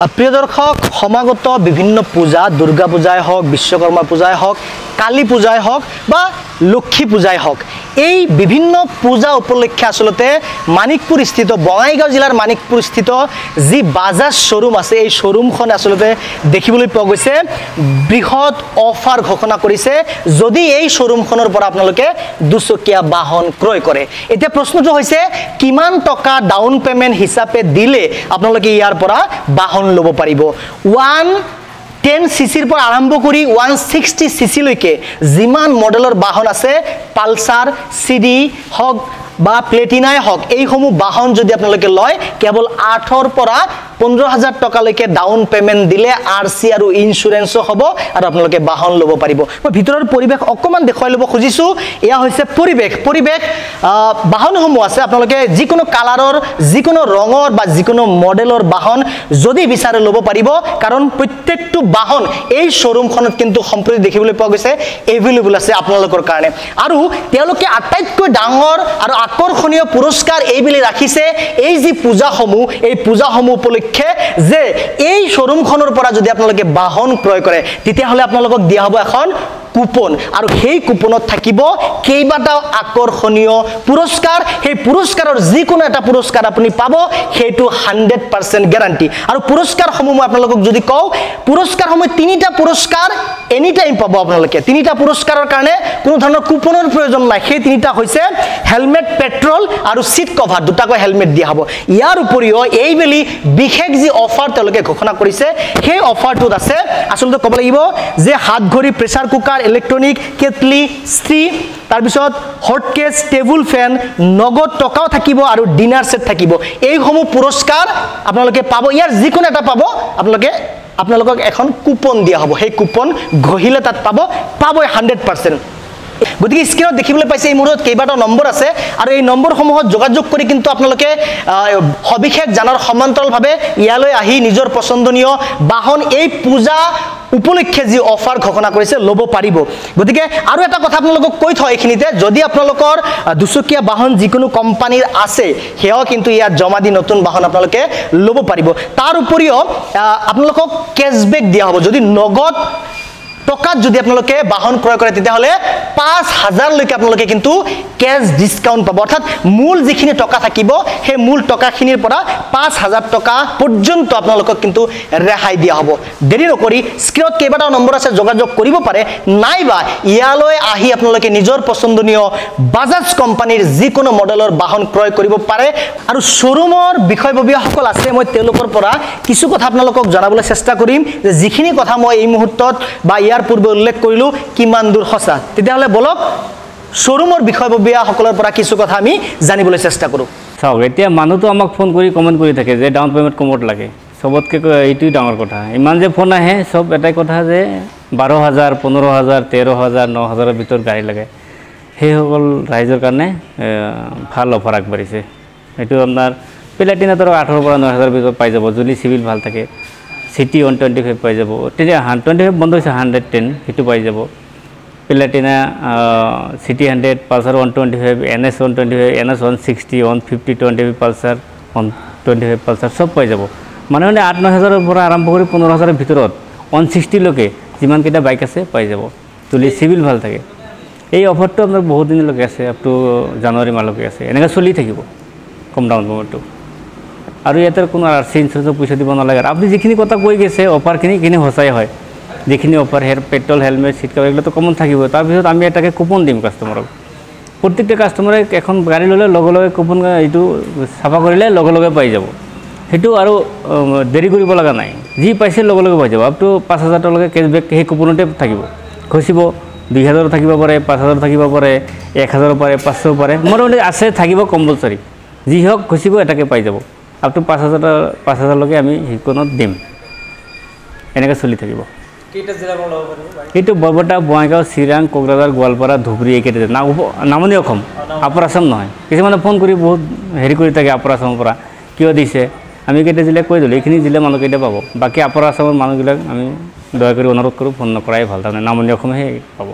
প্রিয় দর্শক সমাগত বিভিন্ন পূজা দুর্গা পূজায় হোক বিশ্বকর্মা পূজায় হোক কালী পূজায় হোক বা লক্ষ্মী পূজায় হোক এই বিভিন্ন পূজা উপলক্ষে আসলে মানিকপুর স্থিত বঙাইগাঁও জেলার মানিকপুর স্থিত যি বাজাজ শোরুম আছে এই শোরুমখন আসলে দেখিবলৈ পোৱা গৈছে বৃহৎ অফাৰ ঘোষণা কৰিছে যদি এই শোৰুমখনৰ পৰা আপোনালোকে দুচকীয়া বাহন ক্ৰয় কৰে এতিয়া প্ৰশ্নটো হৈছে কিমান টকা ডাউন পেমেন্ট হিচাপে দিলে আপোনালোকে ইয়াৰ পৰা বাহন লব পাৰিব 10 সিসিৰ পৰা আৰম্ভ কৰি 160 সিসি লৈকে জিমান মডেলৰ বাহন আছে পালসাৰ সিডি হক বা প্লেটিনাই হক এই সমূহ বাহন যদি আপোনালোকে লয় কেৱল 8 ৰ পৰা 15000 টকা লৈকে ডাউন পেমেন্ট দিলে আৰসি আৰু ইন্সুৰেন্সও হ'ব আৰু আপোনালোকে বাহন লব পাৰিব মই ভিতৰৰ পৰিবেশ অকমান দেখাই লব খুজিছো এয়া হৈছে পৰিবেশ বাহন সমূহ আছে আপোনালোকে যিকোনো কালাৰৰ যিকোনো ৰঙৰ বা যিকোনো মডেলৰ বাহন যদি বিচাৰে লব পাৰিব কাৰণ প্ৰত্যেকটো বাহন এই শোৰুমখনত কিন্তু সম্প্ৰতি দেখিবলৈ পোৱা গৈছে এভেইলেবল আছে আপোনালোকৰ কাৰণে আৰু তেওঁলোকে আটাইতকৈ ডাঙৰ আৰু আকৰ্ষণীয় পুৰস্কাৰ এইবিলি ৰাখিছে এই যি পূজাসমূহ এই পূজাসমূহ উপলক্ষে যে এই শোৰুমখনৰ পৰা যদি আপোনালোকে বাহন ক্ৰয় কৰে তেতিয়া হলে আপোনালোকক দিয়া হ'ব এখন কুপন আৰু সেই কুপনত থাকিব কেইবাটাও আকৰ্ষণীয় পুৰস্কাৰ সেই পুৰস্কাৰৰ যিকোনো এটা পুৰস্কাৰ আপুনি পাব সেইটো 100% গ্যাৰান্টি আৰু পুৰস্কাৰসমূহ মই আপোনালোকক যদি কওঁ পুৰস্কাৰসমূহ তিনিটা পুৰস্কাৰ এনি টাইম পাব আপোনালোকে তিনিটা পুৰস্কাৰৰ কাৰণে কোনো ধৰণৰ কুপনৰ প্ৰয়োজন নাই সেই তিনিটা হৈছে হেলমেট পেট্ৰল আৰু সিট কভাৰ দুটাকৈ হেলমেট দিয়া হ'ব ইয়াৰ উপৰিও এইবেলি বিশেষ যি অফাৰ তেওঁলোকে ঘোষণা কৰিছে সেই অফাৰটোত আছে আসলে ক'ব লাগিব যে হাত ঘড়ী প্ৰেসাৰ কুকাৰ ইলেক্ট্ৰনিক কেটলি স্ত্ৰী তাৰ পিছত হট কেস টেবুল ফ্যান নগদ টকাও থাকিব আৰু ডিনাৰ সেট থাকিব এই সমূহ পুৰস্কাৰ আপোনালোকে পাব ইয়াৰ যিকোনো এটা পাব আপোনালোকক এখন কুপন দিয়া হ'ব সেই কুপন গহিলে তাত পাবই 100% গতিকে স্ক্ৰিনত দেখিবলৈ পাইছে এই মুহূৰ্তত কেইবাটাও নম্বৰ আছে আৰু এই নম্বৰসমূহত যোগাযোগ কৰি কিন্তু আপোনালোকে সবিশেষ জানাৰ সমান্তৰালভাৱে ইয়ালৈ আহি নিজৰ পছন্দনীয় বাহন এই পূজা উপলক্ষে যি অফাৰ ঘোষণা কৰিছে লব পাৰিব গতিকে আৰু এটা কথা আপোনালোকক কৈ থওঁ এইখিনিতে যদি আপোনালোকৰ দুচকীয়া বাহন যিকোনো কোম্পানীৰ আছে হেও কিন্তু ইয়াত জমা দি নতুন বাহন আপোনালোকে লব পাৰিব তাৰ উপৰিও আপোনালোকক কেশবেক দিয়া হ'ব যদি নগদ টকাত যদি আপোনালোকে বাহন ক্ৰয় কৰে তেতিয়া হলে 5000 লৈকে আপোনালোকে কিন্তু ক্যাশ ডিসকাউন্ট পাব অৰ্থাৎ মূল যিখিনি টকা থাকিব সেই মূল টকাখিনিৰ পৰা 5000 টকা পৰ্যন্ত আপোনালোকক কিন্তু ৰেহাই দিয়া হ'ব দেৰি নকৰি স্ক্ৰিনত কেইবাটাও নম্বৰ আছে যোগাযোগ কৰিব পাৰে নাইবা ইয়ালৈ আহি আপোনালোকে নিজৰ পছন্দনীয় বাজাজ কোম্পানীৰ যিকোনো মডেলৰ বাহন ক্ৰয় কৰিব পাৰে আৰু শোৰুমৰ বিষয়ববীয়াসকল আছে মই তেওঁলোকৰ পৰা কিছু কথা আপোনালোকক জনাবলৈ চেষ্টা কৰিম যে যিখিনি কথা মই এই মুহূৰ্তত বা ইয়াৰ পূৰ্বে উল্লেখ কৰিলো কিমান দূৰ সঁচা তেতিয়া হলে বলক শোৰুমৰ বিষয়ববীয়াসকলৰ পৰা কিছু কথা আমি জানিবলৈ চেষ্টা কৰো চাওক এতিয়া মানুহটো আমাক ফোন কৰি কমেন্ট কৰি থাকে যে ডাউন পেমেন্ট কমত লাগে সবতকে এইটোই ডাঙৰ কথা ইমান যে ফোন আহে সব এটাই কথা যে 12000 15000 13000 9000 ভিতৰত গাড়ী লাগে সেই সকল ৰাইজৰ কাৰণে ভাল অফাৰ আগবাঢ়িছে এইটো আপোনাৰ প্লেটিনা ধৰক 8 পৰা 9000 ভিতৰত পাই যাব যদি সিভিল ভাল থাকে সিটি 125 পাই যাব তেতিয়া 125 বন্ধ হৈছে 110 হিটো পাই যাব প্লেটিনা সিটি 100 Pulsar 125 NS 125 NS 160 150 25 Pulsar 125 Pulsar সব পাই যাব মানে 8-9000 ৰ পৰা আৰম্ভ কৰি 15000 ৰ ভিতৰত 160 লৈকে যিমান কেইটা বাইক আছে পাই যাব তুলি সিভিল ভাল থাকে এই অফাৰটো আপোনাৰ বহুত দিনলৈকে আছে আপ টু জানুৱাৰী মাহলৈকে আছে এনেকা চলি থাকিব কম ডাউন পেমেন্টটো আৰু ইয়াতে কোনো আৰসি ইন্সুৰেন্সৰ পইচা দিব নালাগে আপুনি যিখিনি কথা কৈ গৈছে অফাৰখিনি সঁচাই হয় যিখিনি offer petrol helmet seat cover এগুলো তো কমন থাকিব তাৰ পিছত আমি এটাকে কুপন দিম কাস্টমাৰক প্ৰত্যেকটা কাস্টমাৰে এখন গাড়ী ললে লগে কুপন এইটো সাফা কৰিলে লগে পাই যাব হেতু আৰু দেৰি কৰিব লগা নাই যি পাইছে লগে পাই যাব আপ টু 5000 টকালৈকে কেশবেক সেই কুপনতে থাকিব খসিব 2000 থাকিব পাৰে 5000 থাকিব পাৰে 1000 পাৰে 500 পাৰে মোটামুটি আছে থাকিব কম্পালসৰি যি হওক খসিব এটাকে পাই যাব আপ টু 5000 লৈকে আমি হিকনত দিম এনেকৈ চলি থাকিব কেইটা জিলা পৰা লব পাৰিব এইটো বৰপেটা বঙাইগাঁও চিৰাং কোকৰাঝাৰ গোৱালপাৰা ধুবুৰী এইকেইটা নামনি অসম আপাৰ আসাম নহয় কিছুমানে ফোন কৰি বহুত হেৰি কৰি থাকে আপাৰ আসামৰ পৰা কিয় দিছে আমি কেইটা জিলা কৈ দিলোঁ এইখিনি জিলা মানুহকেইটা পাব বাকী আপাৰ আসামৰ মানুহবিলাক আমি দয়া কৰি অনুৰোধ কৰোঁ ফোন নকৰাই ভাল তাৰমানে নামনি অসমহে পাব